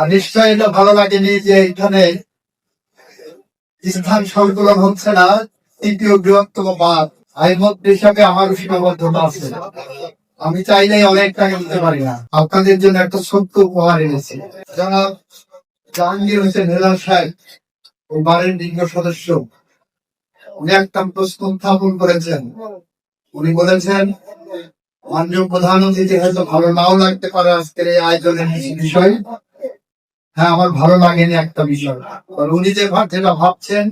আর নিশ্চয়ই এটা ভালো লাগেনি যে এখানে স্থান সংকুলন হচ্ছে না। তৃতীয় বৃহত্তম বাঁধ আইনমন্ত্রী হিসাবে আমার সীমাবদ্ধতা আছে। আমি চাইলেই অনেক টাকা দিতে পারি না। আপনাদের জন্য একটা ছোট্ট উপহার এনেছি। জনাব জাহাঙ্গীর হোসেন হেলাল সাহেব ও বারের লিঙ্গ সদস্য উনি একটা প্রশ্ন উত্থাপন করেছেন। উনি বলেছেন, মাননীয় প্রধান অতিথি হয়তো ভালো নাও লাগতে পারে আজকের এই আয়োজনের বিষয়। হ্যাঁ, আমার ভালো লাগেনি একটা বিষয়, উনি যেটা ভাবছেন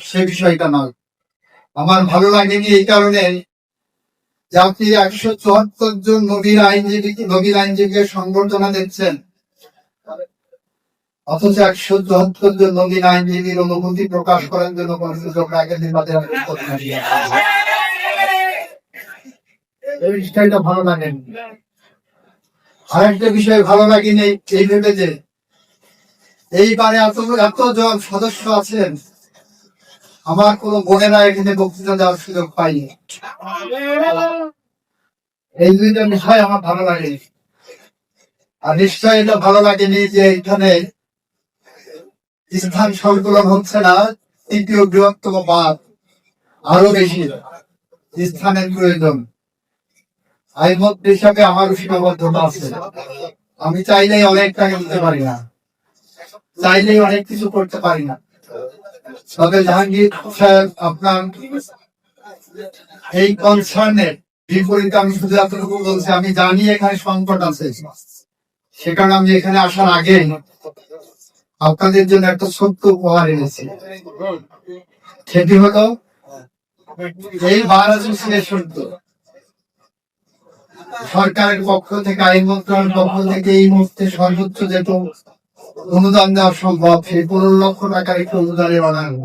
সে বিষয়টা নয়। আমার ভালো লাগেনি এই কারণে যে আপনি 174 জন নবীর আইনজীবীকে সংবর্ধনা দিচ্ছেন, অথচ 174 জন নবীন আইনজীবীর অনুভূতি প্রকাশ করার জন্য কোন সুযোগ এই বিষয়টা ভালো লাগেনি। আরেকটা বিষয় ভালো লাগেনি এই ভেবে যে এইবারে এতজন সদস্য আছেন, আমার কোন বোনেরা এখানে বক্তৃতা দেওয়ার সুযোগ পাইনি। এই দুইটা বিষয় আমার ভালো লাগেনি। আর নিশ্চয়ই এটা ভালো লাগেনি যে এখানে স্থান সংকুলন হচ্ছে না। তৃতীয় বৃহত্তম বাঁধ আরো বেশি স্থানের প্রয়োজন। আইনমন্ত্রী হিসাবে আমার সীমাবদ্ধতা আছে। আমি চাইলেই অনেক টাকা দিতে পারি না, চাইলেই অনেক কিছু করতে পারি না। তবে জাহাঙ্গীর সাহেব, আপনার এই কনসার্নের বিপরীতে আমি শুধু এতটুকু বলছি, আমি জানি এখানে সংকট আছে, সে কারণে আমি এখানে আসার আগে আপনাদের জন্য একটা ছোট্ট উপহার এনেছি। সেটি হলো এই বার অ্যাসোসিয়েশন সরকারের পক্ষ থেকে, আইন মন্ত্রণালয়ের পক্ষ থেকে এই মুহূর্তে সর্বোচ্চ যেটু অনুদান দেওয়া সম্ভব সেই 15 লক্ষ টাকার একটু অনুদানে বানানো।